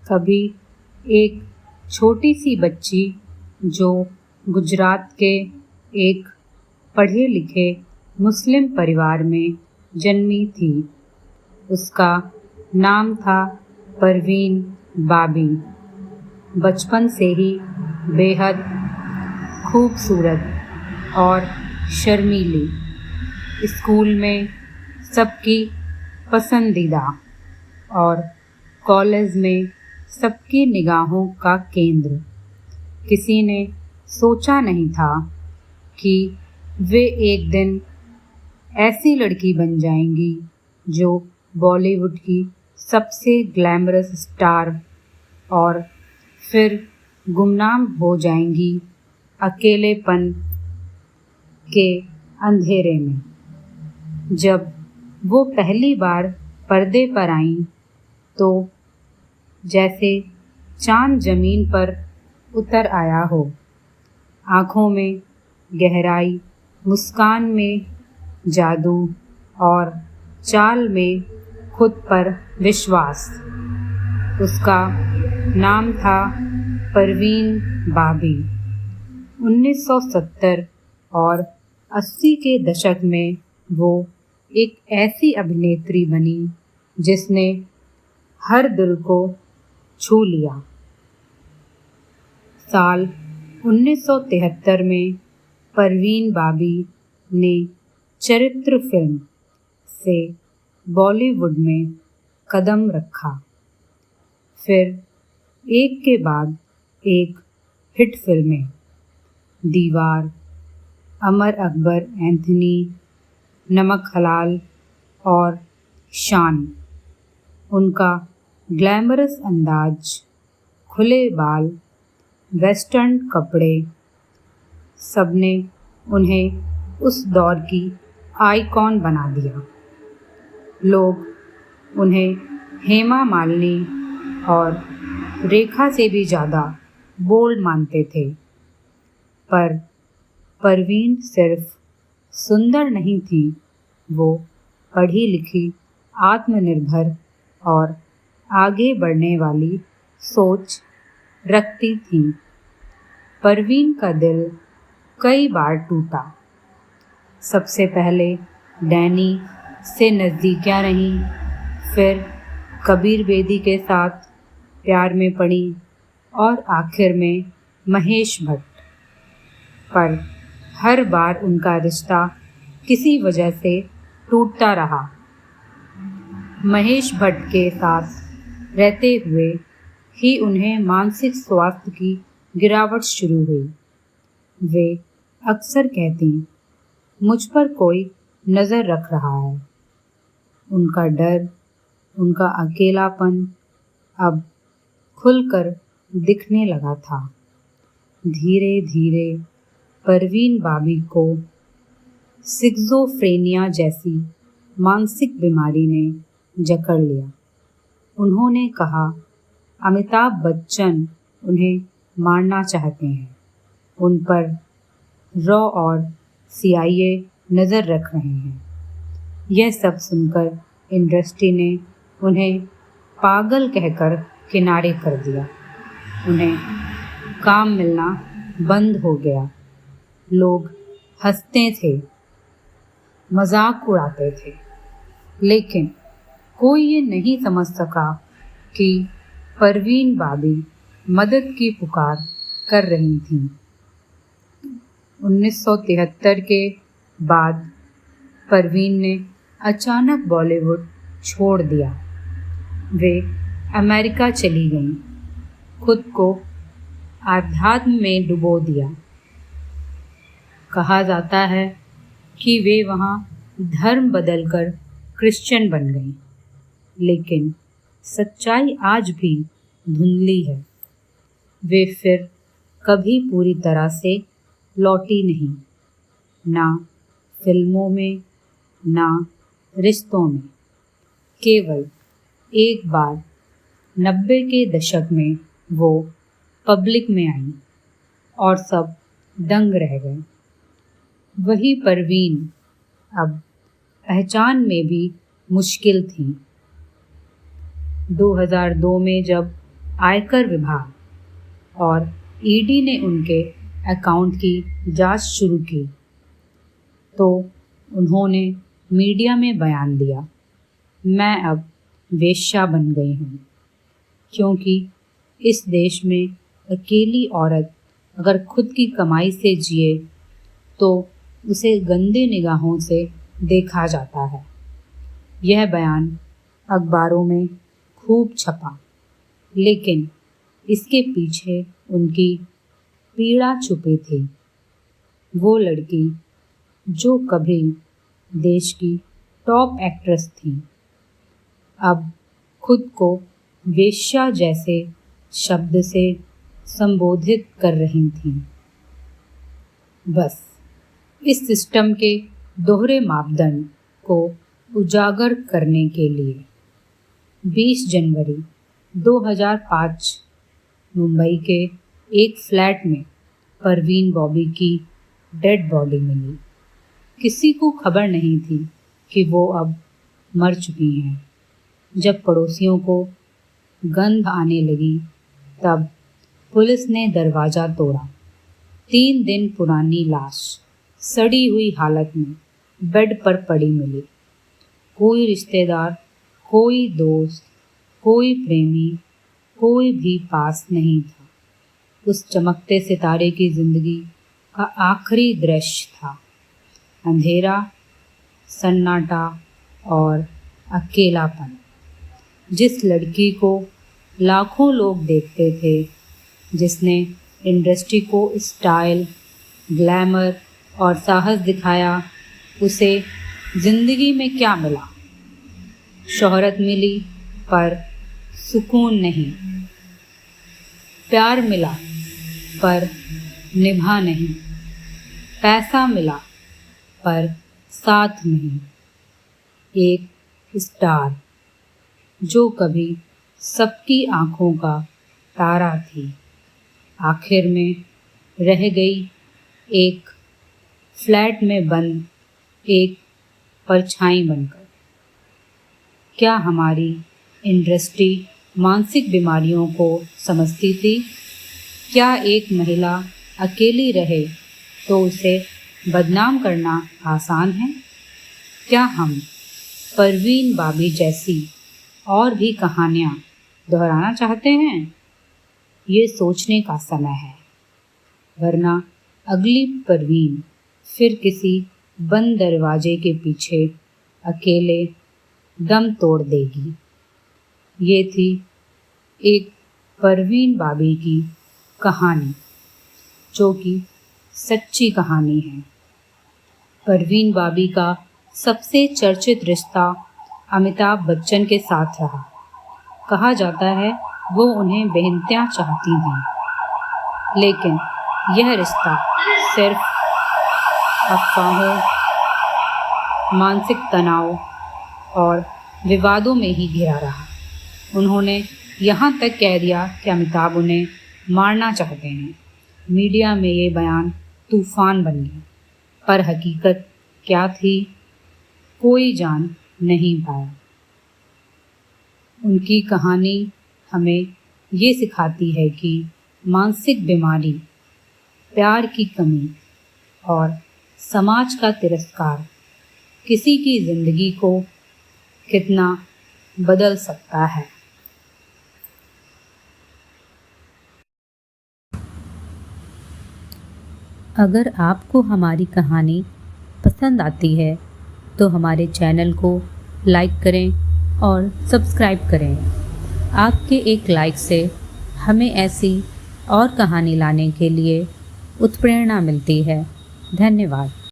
कभी एक छोटी सी बच्ची जो गुजरात के एक पढ़े लिखे मुस्लिम परिवार में जन्मी थी। उसका नाम था परवीन बाबी। बचपन से ही बेहद खूबसूरत और शर्मीली, स्कूल में सबकी पसंदीदा और कॉलेज में सबकी निगाहों का केंद्र। किसी ने सोचा नहीं था कि वे एक दिन ऐसी लड़की बन जाएंगी जो बॉलीवुड की सबसे ग्लैमरस स्टार और फिर गुमनाम हो जाएंगी अकेलेपन के अंधेरे में। जब वो पहली बार पर्दे पर आईं तो जैसे चांद जमीन पर उतर आया हो। आँखों में गहराई, मुस्कान में जादू और चाल में खुद पर विश्वास। उसका नाम था परवीन बाबी। 1970 और 80 के दशक में वो एक ऐसी अभिनेत्री बनी जिसने हर दिल को छू लिया। साल 1973 में परवीन बाबी ने चरित्र फिल्म से बॉलीवुड में कदम रखा। फिर एक के बाद एक हिट फिल्में, दीवार, अमर अकबर एंथनी, नमक हलाल और शान। उनका ग्लैमरस अंदाज, खुले बाल, वेस्टर्न कपड़े, सबने उन्हें उस दौर की आइकॉन बना दिया। लोग उन्हें हेमा मालिनी और रेखा से भी ज़्यादा बोल्ड मानते थे। पर परवीन सिर्फ सुंदर नहीं थी, वो पढ़ी लिखी, आत्मनिर्भर और आगे बढ़ने वाली सोच रखती थी। परवीन का दिल कई बार टूटा। सबसे पहले डैनी से नज़दीकियाँ रहीं, फिर कबीर बेदी के साथ प्यार में पड़ी और आखिर में महेश भट्ट। पर हर बार उनका रिश्ता किसी वजह से टूटता रहा। महेश भट्ट के साथ रहते हुए ही उन्हें मानसिक स्वास्थ्य की गिरावट शुरू हुई। वे अक्सर कहती, मुझ पर कोई नज़र रख रहा है। उनका डर, उनका अकेलापन अब खुलकर दिखने लगा था। धीरे धीरे परवीन बाबी को सिक्सोफ्रेनिया जैसी मानसिक बीमारी ने जकड़ लिया। उन्होंने कहा, अमिताभ बच्चन उन्हें मारना चाहते हैं। उन पर रॉ और CIA नज़र रख रहे हैं। यह सब सुनकर इंडस्ट्री ने उन्हें पागल कहकर किनारे कर दिया। उन्हें काम मिलना बंद हो गया। लोग हंसते थे, मजाक उड़ाते थे, लेकिन कोई ये नहीं समझ सका कि परवीन बाबी मदद की पुकार कर रही थीं। 1973 के बाद परवीन ने अचानक बॉलीवुड छोड़ दिया। वे अमेरिका चली गईं, खुद को आध्यात्म में डुबो दिया। कहा जाता है कि वे वहाँ धर्म बदलकर क्रिश्चियन बन गईं, लेकिन सच्चाई आज भी धुंधली है। वे फिर कभी पूरी तरह से लौटी नहीं, ना फिल्मों में, ना रिश्तों में। केवल एक बार 90 के दशक में वो पब्लिक में आई और सब दंग रह गए। वही परवीन अब पहचान में भी मुश्किल थी। 2002 में जब आयकर विभाग और ईडी ने उनके अकाउंट की जांच शुरू की तो उन्होंने मीडिया में बयान दिया, मैं अब वेश्या बन गई हूँ, क्योंकि इस देश में अकेली औरत अगर खुद की कमाई से जिए तो उसे गंदे निगाहों से देखा जाता है। यह बयान अखबारों में खूब छपा, लेकिन इसके पीछे उनकी पीड़ा छुपी थी। वो लड़की जो कभी देश की टॉप एक्ट्रेस थी, अब खुद को वेश्या जैसे शब्द से संबोधित कर रही थी। बस इस सिस्टम के दोहरे मापदंड को उजागर करने के लिए 20 जनवरी 2005 मुंबई के एक फ्लैट में परवीन बॉबी की डेड बॉडी मिली। किसी को खबर नहीं थी कि वो अब मर चुकी हैं। जब पड़ोसियों को गंध आने लगी तब पुलिस ने दरवाज़ा तोड़ा। 3 दिन पुरानी लाश सड़ी हुई हालत में बेड पर पड़ी मिली। कोई रिश्तेदार, कोई दोस्त, कोई प्रेमी, कोई भी पास नहीं था। उस चमकते सितारे की जिंदगी का आखिरी दृश्य था। अंधेरा, सन्नाटा और अकेलापन। जिस लड़की को लाखों लोग देखते थे, जिसने इंडस्ट्री को स्टाइल, ग्लैमर और साहस दिखाया, उसे जिंदगी में क्या मिला? शोहरत मिली पर सुकून नहीं, प्यार मिला पर निभा नहीं, पैसा मिला पर साथ नहीं। एक स्टार जो कभी सबकी आंखों का तारा थी, आखिर में रह गई एक फ्लैट में बंद एक परछाई बनकर। क्या हमारी इंडस्ट्री मानसिक बीमारियों को समझती थी? क्या एक महिला अकेली रहे तो उसे बदनाम करना आसान है? क्या हम परवीन बाबी जैसी और भी कहानियाँ दोहराना चाहते हैं? ये सोचने का समय है, वरना अगली परवीन फिर किसी बंद दरवाजे के पीछे अकेले दम तोड़ देगी। ये थी एक परवीन बाबी की कहानी, जो कि सच्ची कहानी है। परवीन बाबी का सबसे चर्चित रिश्ता अमिताभ बच्चन के साथ रहा। कहा जाता है वो उन्हें बेइंतहा चाहती थीं, लेकिन यह रिश्ता सिर्फ अफवाहों, मानसिक तनाव और विवादों में ही घिरा रहा। उन्होंने यहाँ तक कह दिया कि अमिताभ उन्हें मारना चाहते हैं। मीडिया में ये बयान तूफान बन गया, पर हकीकत क्या थी कोई जान नहीं पाया। उनकी कहानी हमें ये सिखाती है कि मानसिक बीमारी, प्यार की कमी और समाज का तिरस्कार किसी की ज़िंदगी को कितना बदल सकता है। अगर आपको हमारी कहानी पसंद आती है तो हमारे चैनल को लाइक करें और सब्सक्राइब करें। आपके एक लाइक से हमें ऐसी और कहानी लाने के लिए उत्प्रेरणा मिलती है। धन्यवाद।